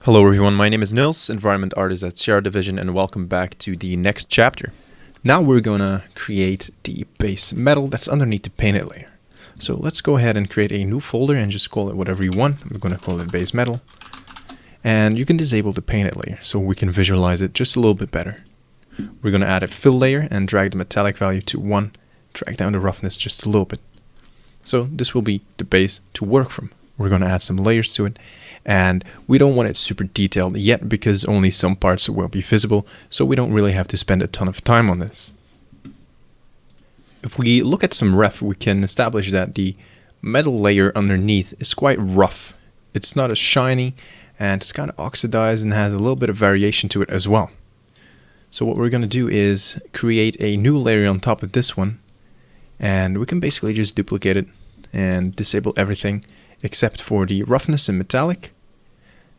Hello everyone, my name is Niels, Environment Artist at CR Division, and welcome back to the next chapter. Now we're gonna create the base metal that's underneath the painted layer. So let's go ahead and create a new folder and just call it whatever you want. I'm gonna call it base metal. And you can disable the painted layer so we can visualize it just a little bit better. We're gonna add a fill layer and drag the metallic value to 1, drag down the roughness just a little bit. So this will be the base to work from. We're gonna add some layers to it. And we don't want it super detailed yet because only some parts will be visible, so we don't really have to spend a ton of time on this. If we look at some ref, we can establish that the metal layer underneath is quite rough. It's not as shiny, and it's kind of oxidized and has a little bit of variation to it as well. So what we're going to do is create a new layer on top of this one, and we can basically just duplicate it and disable everything except for the roughness and metallic.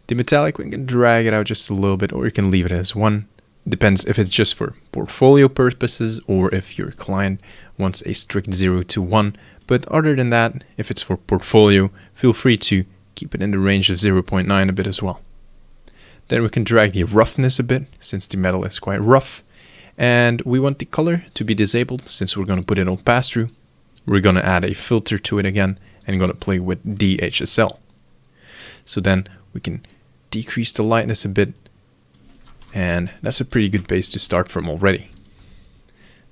The metallic, we can drag it out just a little bit, or you can leave it as 1. Depends if it's just for portfolio purposes or if your client wants a strict 0 to 1. But other than that, if it's for portfolio, feel free to keep it in the range of 0.9 a bit as well. Then we can drag the roughness a bit, since the metal is quite rough. And we want the color to be disabled, since we're going to put it on pass-through. We're going to add a filter to it again, and going to play with DHSL. So then we can decrease the lightness a bit, and that's a pretty good base to start from already.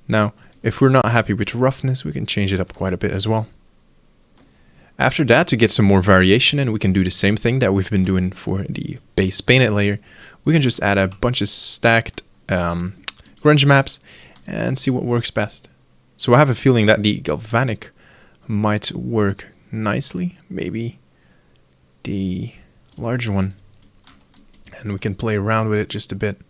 Now, if we're not happy with roughness, we can change it up quite a bit as well. After that, to get some more variation, and we can do the same thing that we've been doing for the base painted layer, we can just add a bunch of stacked grunge maps and see what works best. So I have a feeling that the galvanic might work nicely, maybe the large one, and we can play around with it just a bit.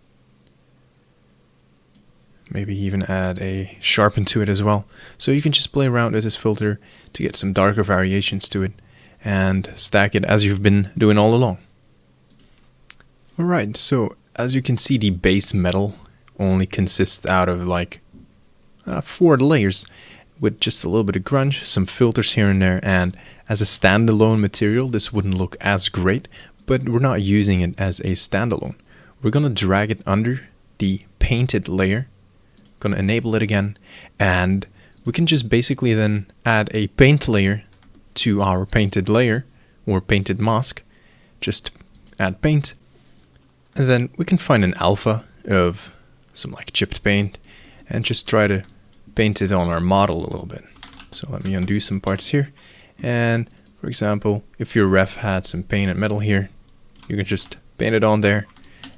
Maybe even add a sharpen to it as well. So you can just play around with this filter to get some darker variations to it and stack it as you've been doing all along. Alright, so as you can see, the base metal only consists out of like 4 layers, with just a little bit of grunge, some filters here and there, and as a standalone material this wouldn't look as great, but we're not using it as a standalone. We're gonna drag it under the painted layer, gonna enable it again, and we can just basically then add a paint layer to our painted layer or painted mask. Just add paint, and then we can find an alpha of some like chipped paint and just try to paint it on our model a little bit. So let me undo some parts here, and for example, if your ref had some painted metal here, you can just paint it on there,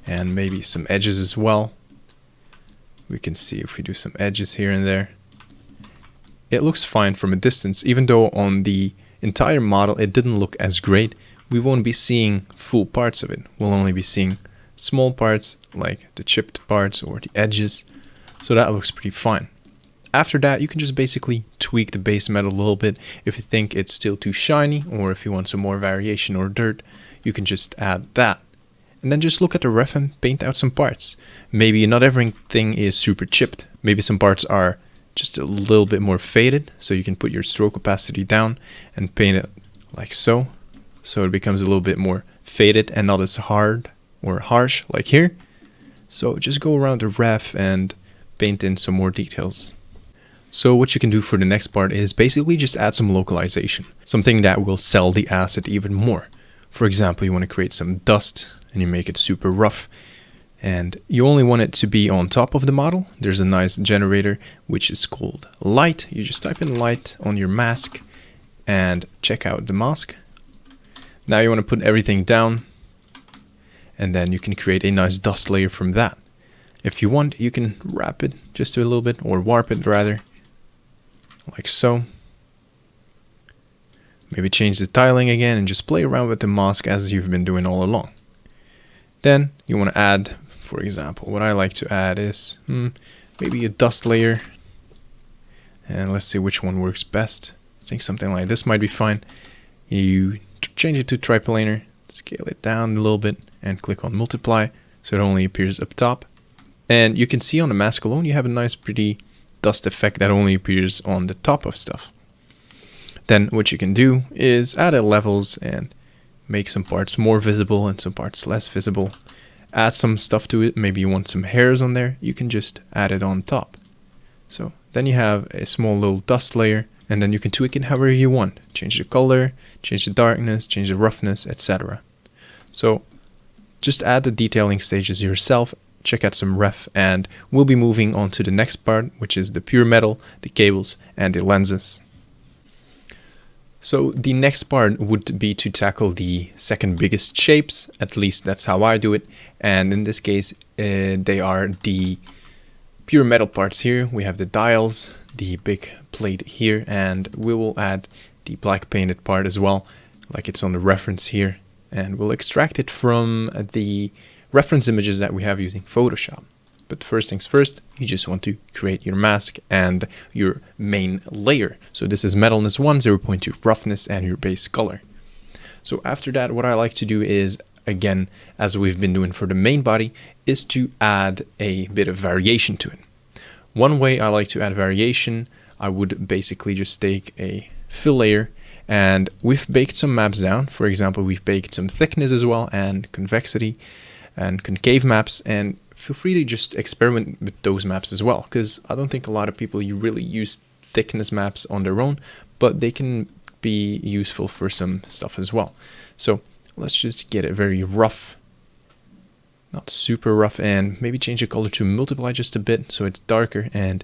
and maybe some edges as well. We can see if we do some edges here and there, it looks fine from a distance. Even though on the entire model it didn't look as great, we won't be seeing full parts of it. We'll only be seeing small parts like the chipped parts or the edges, so that looks pretty fine. After that, you can just basically tweak the base metal a little bit. If you think it's still too shiny, or if you want some more variation or dirt, you can just add that. And then just look at the ref and paint out some parts. Maybe not everything is super chipped. Maybe some parts are just a little bit more faded, so you can put your stroke opacity down and paint it like so. So it becomes a little bit more faded and not as hard or harsh like here. So just go around the ref and paint in some more details. So what you can do for the next part is basically just add some localization, something that will sell the asset even more. For example, you want to create some dust and you make it super rough, and you only want it to be on top of the model. There's a nice generator which is called light. You just type in light on your mask and check out the mask. Now you want to put everything down, and then you can create a nice dust layer from that. If you want, you can wrap it just a little bit, or warp it rather, like so. Maybe change the tiling again and just play around with the mask as you've been doing all along. Then you want to add, for example, what I like to add is maybe a dust layer, and let's see which one works best. I think something like this might be fine. You change it to triplanar, scale it down a little bit, and click on multiply so it only appears up top. And you can see on the mask alone you have a nice pretty dust effect that only appears on the top of stuff. Then what you can do is add levels and make some parts more visible and some parts less visible. Add some stuff to it. Maybe you want some hairs on there, you can just add it on top. So then you have a small little dust layer, and then you can tweak it however you want. Change the color, change the darkness, change the roughness, etc. So just add the detailing stages yourself, check out some ref, and we'll be moving on to the next part, which is the pure metal, the cables, and the lenses. So the next part would be to tackle the second biggest shapes, at least that's how I do it. And in this case, they are the pure metal parts here. We have the dials, the big plate here, and we will add the black painted part as well, like it's on the reference here. And we'll extract it from the reference images that we have using Photoshop. But first things first, you just want to create your mask and your main layer. So this is metalness 1, 0.2 roughness, and your base color. So after that, what I like to do is, again, as we've been doing for the main body, is to add a bit of variation to it. One way I like to add variation, I would basically just take a fill layer, and we've baked some maps down. For example, we've baked some thickness as well, and convexity and concave maps, and feel free to just experiment with those maps as well, because I don't think a lot of people really use thickness maps on their own, but they can be useful for some stuff as well. So let's just get it very rough, not super rough, and maybe change the color to multiply just a bit so it's darker, and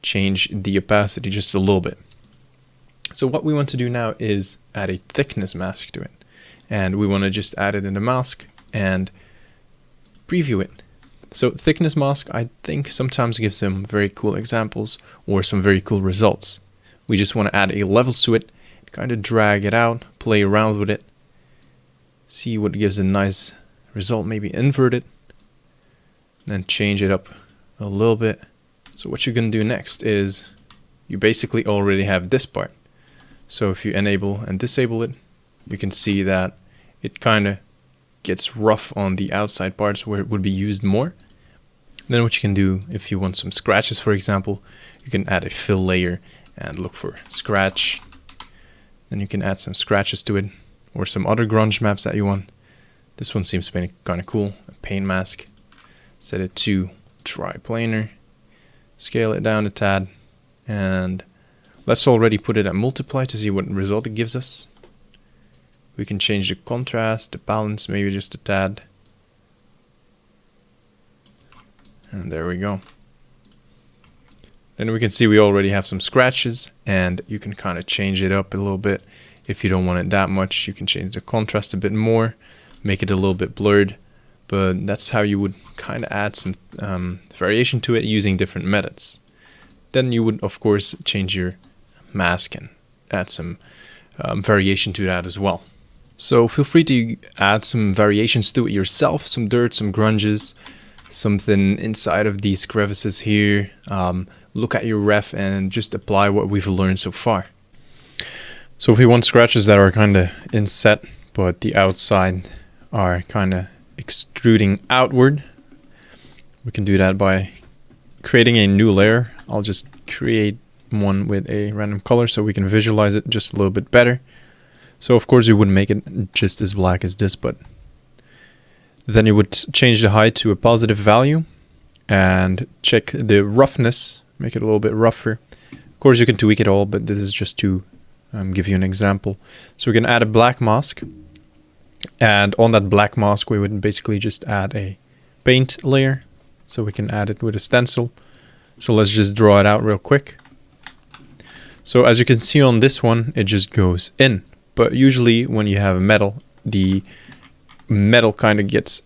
change the opacity just a little bit. So what we want to do now is add a thickness mask to it, and we want to just add it in the mask and preview it. So thickness mask, I think, sometimes gives some very cool examples or some very cool results. We just want to add a levels to it, kind of drag it out, play around with it, see what gives a nice result, maybe invert it, then change it up a little bit. So what you're going to do next is you basically already have this part. So if you enable and disable it, you can see that it kind of gets rough on the outside parts where it would be used more. Then what you can do, if you want some scratches, for example, you can add a fill layer and look for scratch. Then you can add some scratches to it, or some other grunge maps that you want. This one seems to be kind of cool. A paint mask. Set it to triplanar. Scale it down a tad, and let's already put it at multiply to see what result it gives us. We can change the contrast, the balance, maybe just a tad. And there we go. Then we can see we already have some scratches, and you can kind of change it up a little bit. If you don't want it that much, you can change the contrast a bit more, make it a little bit blurred. But that's how you would kind of add some variation to it using different methods. Then you would, of course, change your mask and add some variation to that as well. So feel free to add some variations to it yourself, some dirt, some grunges, something inside of these crevices here. Look at your ref and just apply what we've learned so far. So if we want scratches that are kind of inset, but the outside are kind of extruding outward, we can do that by creating a new layer. I'll just create one with a random color so we can visualize it just a little bit better. So of course you wouldn't make it just as black as this, but then you would change the height to a positive value and check the roughness, make it a little bit rougher. Of course you can tweak it all, but this is just to give you an example. So we can add a black mask, and on that black mask we would basically just add a paint layer, so we can add it with a stencil. So let's just draw it out real quick. So as you can see on this one, it just goes in, but usually when you have a metal, the metal kind of gets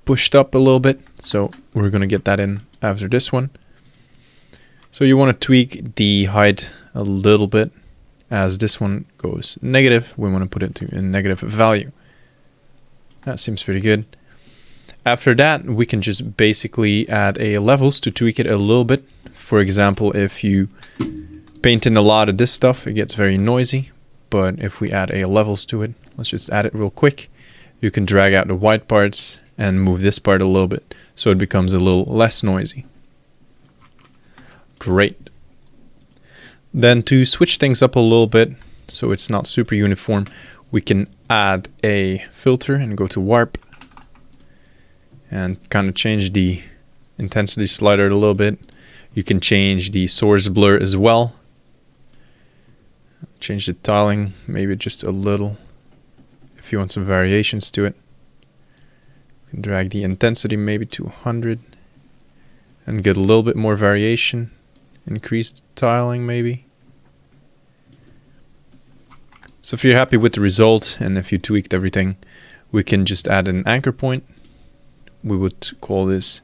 pushed up a little bit, so we're going to get that in after this one. So you want to tweak the height a little bit. As this one goes negative, we want to put it to a negative value. That seems pretty good. After that, we can just basically add a levels to tweak it a little bit. For example, if you paint in a lot of this stuff, it gets very noisy. But if we add a levels to it, let's just add it real quick. You can drag out the white parts and move this part a little bit so it becomes a little less noisy. Great. Then to switch things up a little bit so it's not super uniform, we can add a filter and go to warp and kind of change the intensity slider a little bit. You can change the source blur as well. Change the tiling maybe just a little if you want some variations to it. You can drag the intensity maybe to 100 and get a little bit more variation. Increase the tiling maybe. So if you're happy with the result and if you tweaked everything, we can just add an anchor point. We would call this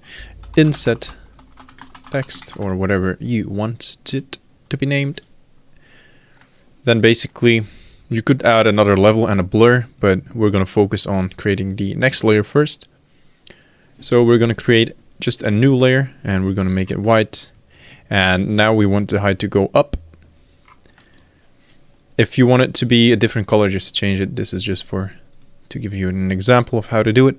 inset text or whatever you want it to be named. Then basically you could add another level and a blur, but we're going to focus on creating the next layer first. So we're going to create just a new layer and we're going to make it white. And now we want the height to go up. If you want it to be a different color, just change it. This is just to give you an example of how to do it.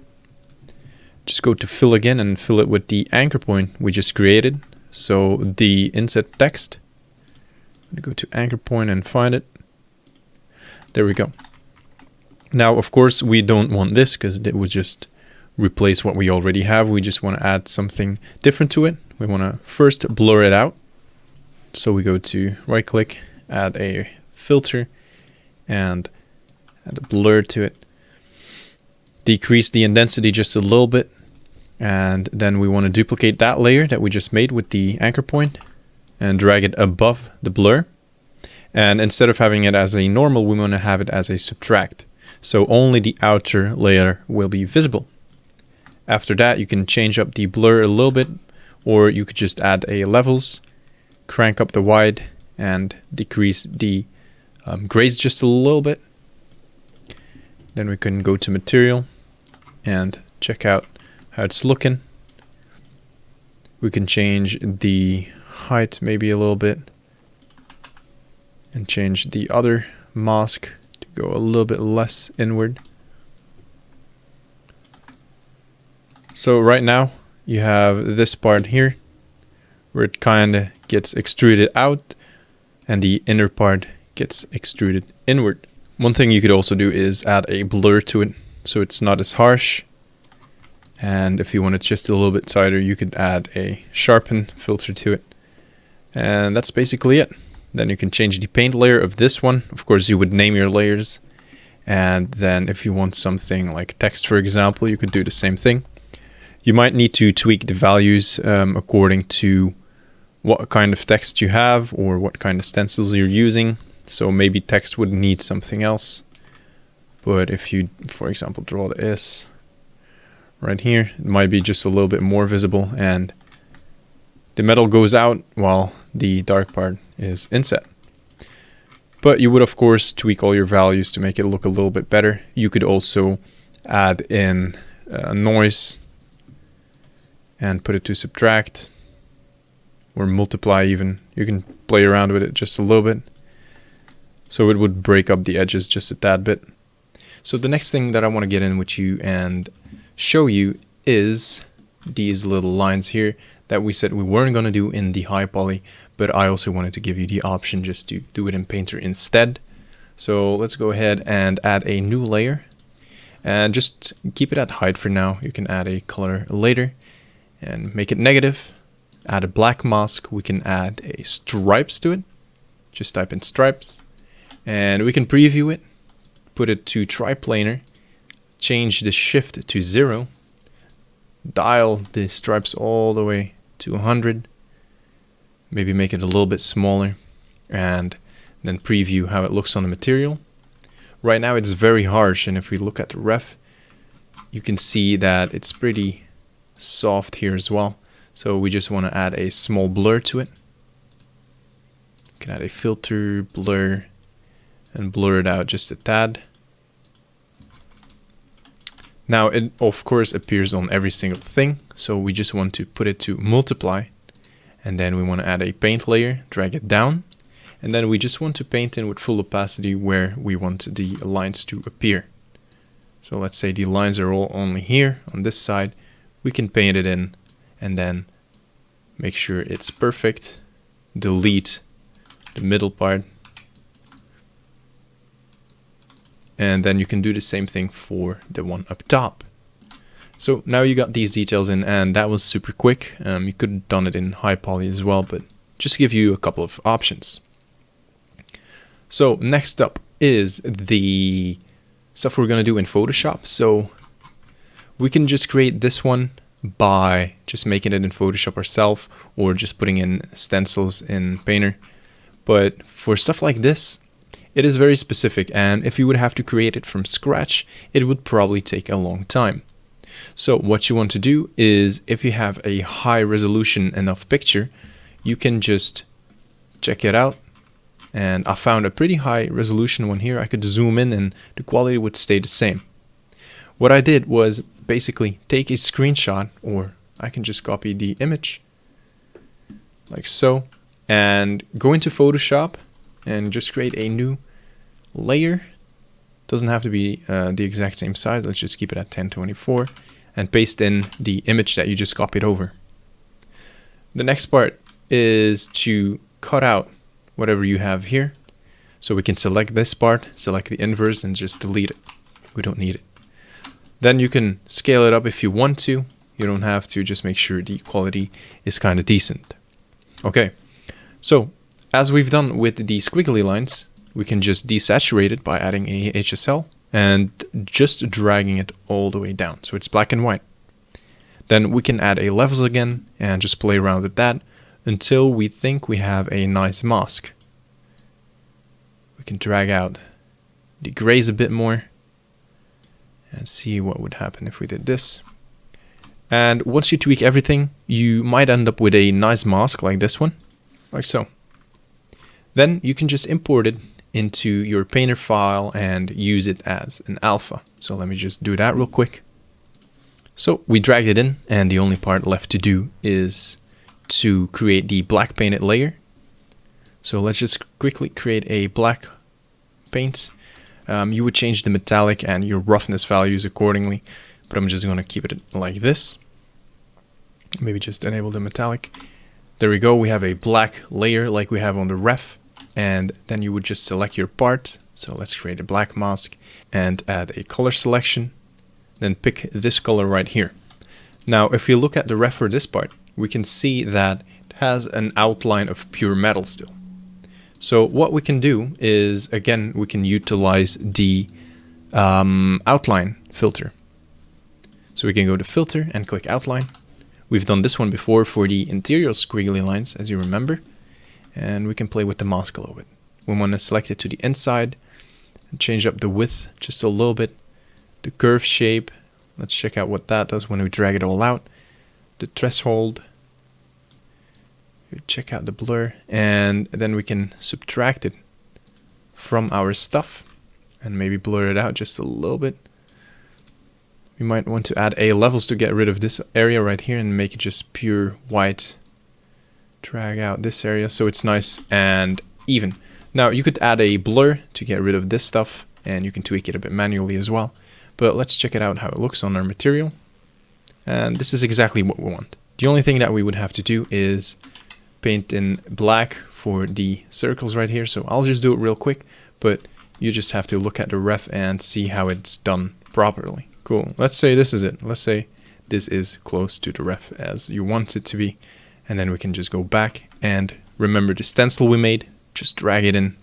Just go to fill again and fill it with the anchor point we just created. So the inset text. Go to anchor point and find it. There we go. Now, of course, we don't want this because it would just replace what we already have. We just want to add something different to it. We want to first blur it out. So we go to right click, add a filter and add a blur to it. Decrease the intensity just a little bit. And then we want to duplicate that layer that we just made with the anchor point and drag it above the blur. And instead of having it as a normal, we want to have it as a subtract. So only the outer layer will be visible. After that, you can change up the blur a little bit, or you could just add a levels, crank up the wide and decrease the grays just a little bit. Then we can go to material and check out how it's looking. We can change the height maybe a little bit and change the other mask to go a little bit less inward. So right now you have this part here where it kind of gets extruded out and the inner part gets extruded inward. One thing you could also do is add a blur to it so it's not as harsh. And if you want it just a little bit tighter, you could add a sharpen filter to it. And that's basically it. Then you can change the paint layer of this one. Of course, you would name your layers. And then if you want something like text, for example, you could do the same thing. You might need to tweak the values according to what kind of text you have or what kind of stencils you're using. So maybe text would need something else. But if you, for example, draw the S right here, it might be just a little bit more visible and the metal goes out while the dark part is inset. But you would of course tweak all your values to make it look a little bit better. You could also add in noise and put it to subtract or multiply even. You can play around with it just a little bit. So it would break up the edges just a tad bit. So the next thing that I want to get in with you and show you is these little lines here that we said we weren't going to do in the high poly, but I also wanted to give you the option just to do it in Painter instead. So let's go ahead and add a new layer and just keep it at height for now. You can add a color later and make it negative. Add a black mask. We can add a stripes to it. Just type in stripes and we can preview it, put it to triplanar, change the shift to 0, dial the stripes all the way to 100, maybe make it a little bit smaller, and then preview how it looks on the material. Right now it's very harsh, and if we look at the ref, you can see that it's pretty soft here as well. So we just want to add a small blur to it. You can add a filter, blur, and blur it out just a tad. Now it of course appears on every single thing, so we just want to put it to multiply, and then we want to add a paint layer, drag it down, and then we just want to paint in with full opacity where we want the lines to appear. So let's say the lines are all only here on this side. We can paint it in and then make sure it's perfect, delete the middle part, and then you can do the same thing for the one up top. So now you got these details in, and that was super quick. You could have done it in high poly as well, but just to give you a couple of options. So next up is the stuff we're going to do in Photoshop. So we can just create this one by just making it in Photoshop ourselves, or just putting in stencils in Painter. But for stuff like this, it is very specific, and if you would have to create it from scratch, it would probably take a long time. So what you want to do is, if you have a high resolution enough picture, you can just check it out. And I found a pretty high resolution one here. I could zoom in and the quality would stay the same. What I did was basically take a screenshot, or I can just copy the image like so, and go into Photoshop and just create a new layer. Doesn't have to be the exact same size. Let's just keep it at 1024 and paste in the image that you just copied over. The next part is to cut out whatever you have here. So we can select this part, select the inverse, and just delete it. We don't need it. Then you can scale it up if you want to. You don't have to. Just make sure the quality is kind of decent. Okay, so as we've done with the squiggly lines, we can just desaturate it by adding a HSL and just dragging it all the way down so it's black and white. Then we can add a levels again and just play around with that until we think we have a nice mask. We can drag out the grays a bit more and see what would happen if we did this. And once you tweak everything, you might end up with a nice mask like this one, like so. Then you can just import it into your Painter file and use it as an alpha. So let me just do that real quick. So we dragged it in, and the only part left to do is to create the black painted layer. So let's just quickly create a black paint. You would change the metallic and your roughness values accordingly, but I'm just going to keep it like this. Maybe just enable the metallic. There we go. We have a black layer like we have on the ref, and then you would just select your part. So let's create a black mask and add a color selection. Then pick this color right here. Now, if you look at the ref for this part, we can see that it has an outline of pure metal still. So what we can do is, again, we can utilize the outline filter. So we can go to filter and click outline. We've done this one before for the interior squiggly lines, as you remember, and we can play with the mask a little bit. We want to select it to the inside and change up the width just a little bit. The curve shape, let's check out what that does when we drag it all out. The threshold, check out the blur, and then we can subtract it from our stuff and maybe blur it out just a little bit. We might want to add a levels to get rid of this area right here and make it just pure white. Drag out this area so it's nice and even. Now you could add a blur to get rid of this stuff, and you can tweak it a bit manually as well. But let's check it out how it looks on our material. And this is exactly what we want. The only thing that we would have to do is paint in black for the circles right here. So I'll just do it real quick, but you just have to look at the ref and see how it's done properly. Cool. Let's say this is it. Let's say this is close to the ref as you want it to be. And then we can just go back and remember the stencil we made. Just drag it in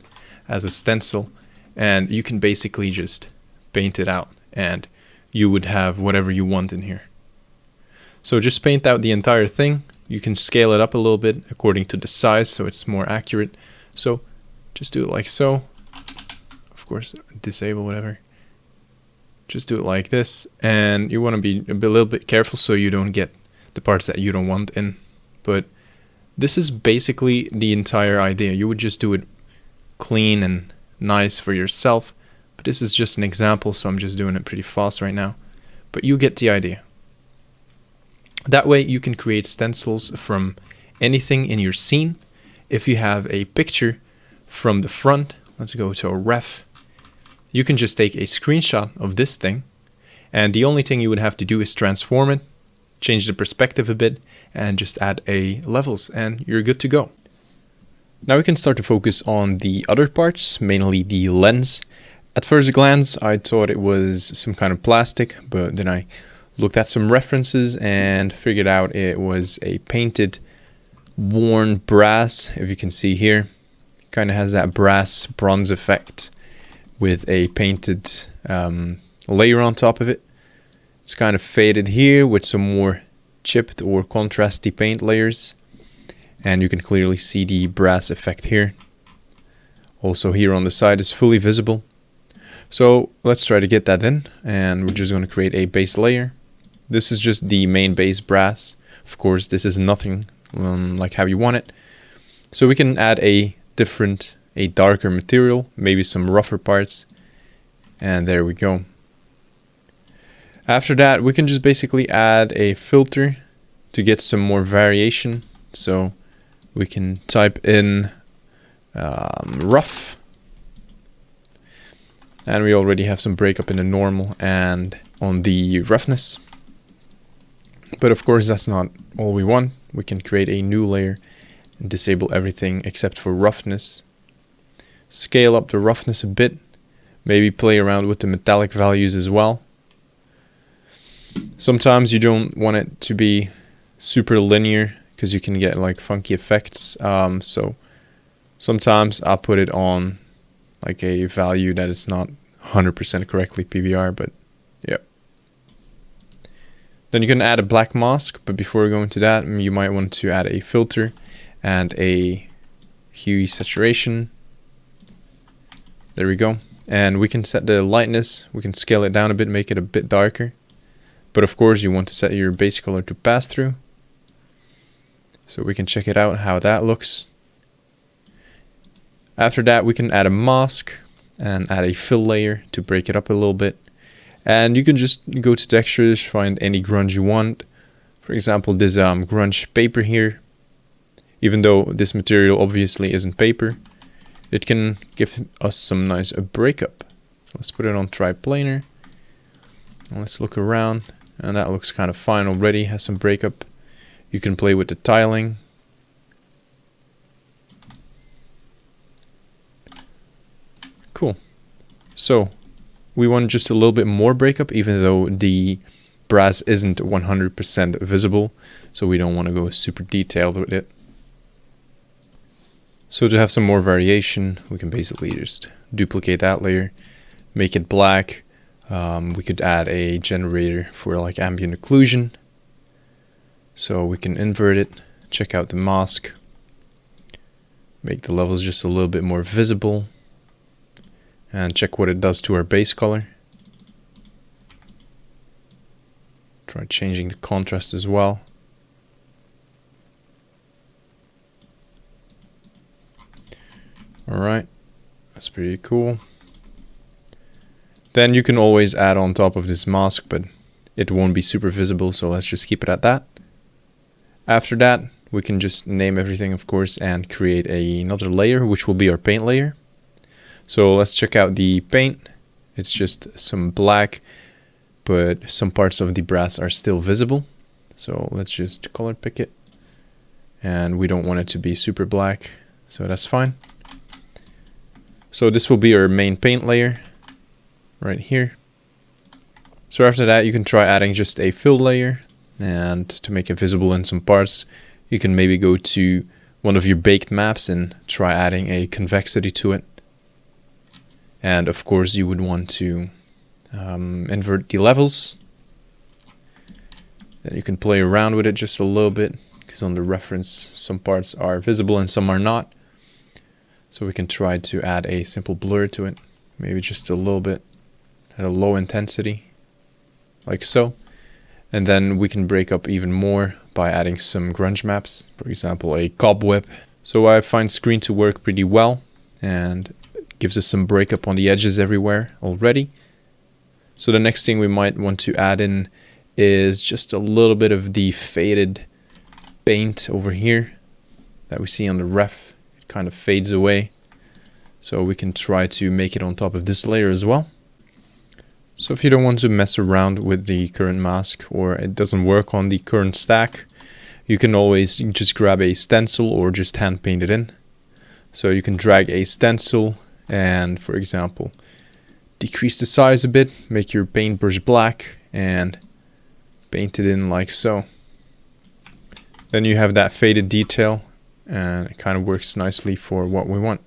as a stencil, and you can basically just paint it out, and you would have whatever you want in here. So just paint out the entire thing. You can scale it up a little bit according to the size so it's more accurate. So just do it like so. Of course, disable whatever. Just do it like this, and you want to be a little bit careful so you don't get the parts that you don't want in. But this is basically the entire idea. You would just do it clean and nice for yourself. But this is just an example, so I'm just doing it pretty fast right now. But you get the idea. That way you can create stencils from anything in your scene. If you have a picture from the front, let's go to a ref. You can just take a screenshot of this thing, and the only thing you would have to do is transform it, change the perspective a bit, and just add a levels, and you're good to go. Now we can start to focus on the other parts, mainly the lens. At first glance, I thought it was some kind of plastic, but then I looked at some references and figured out it was a painted, worn brass. If you can see here, kind of has that brass bronze effect with a painted layer on top of it. It's kind of faded here with some more chipped or contrasty paint layers, and you can clearly see the brass effect here. Also here on the side is fully visible. So let's try to get that in, and we're just going to create a base layer. This is just the main base brass. Of course, this is nothing like how you want it. So we can add a darker material, maybe some rougher parts, and there we go. After that, we can just basically add a filter to get some more variation. So we can type in rough. And we already have some breakup in the normal and on the roughness. But of course, that's not all we want. We can create a new layer and disable everything except for roughness. Scale up the roughness a bit. Maybe play around with the metallic values as well. Sometimes you don't want it to be super linear because you can get like funky effects. So sometimes I'll put it on like a value that is not 100% correctly PBR, but yeah. Then you can add a black mask, but before we go into that, you might want to add a filter and a hue saturation. There we go. And we can set the lightness, we can scale it down a bit, make it a bit darker. But of course you want to set your base color to pass through. So we can check it out how that looks. After that, we can add a mask and add a fill layer to break it up a little bit. And you can just go to textures, find any grunge you want. For example, this grunge paper here. Even though this material obviously isn't paper, it can give us some nice breakup. So let's put it on triplanar. And let's look around, and that looks kind of fine already, has some breakup. You can play with the tiling. Cool. So we want just a little bit more breakup, even though the brass isn't 100% visible. So we don't want to go super detailed with it. So to have some more variation, we can basically just duplicate that layer, make it black. We could add a generator for like ambient occlusion. So we can invert it, check out the mask, make the levels just a little bit more visible, and check what it does to our base color. Try changing the contrast as well. Alright, that's pretty cool. Then you can always add on top of this mask, but it won't be super visible, so let's just keep it at that. After that, we can just name everything, of course, and create another layer, which will be our paint layer. So let's check out the paint. It's just some black, but some parts of the brass are still visible. So let's just color pick it. And we don't want it to be super black, so that's fine. So this will be our main paint layer right here. So after that, you can try adding just a fill layer, and to make it visible in some parts, you can maybe go to one of your baked maps and try adding a convexity to it. And of course you would want to invert the levels. Then you can play around with it just a little bit, because on the reference some parts are visible and some are not. So we can try to add a simple blur to it, maybe just a little bit at a low intensity, like so. And then we can break up even more by adding some grunge maps, for example a cobweb. So I find screen to work pretty well, and it gives us some breakup on the edges everywhere already. So the next thing we might want to add in is just a little bit of the faded paint over here that we see on the ref. It kind of fades away, so we can try to make it on top of this layer as well. So if you don't want to mess around with the current mask, or it doesn't work on the current stack, you can always just grab a stencil or just hand paint it in. So you can drag a stencil and, for example, decrease the size a bit, make your paintbrush black, and paint it in like so. Then you have that faded detail, and it kind of works nicely for what we want.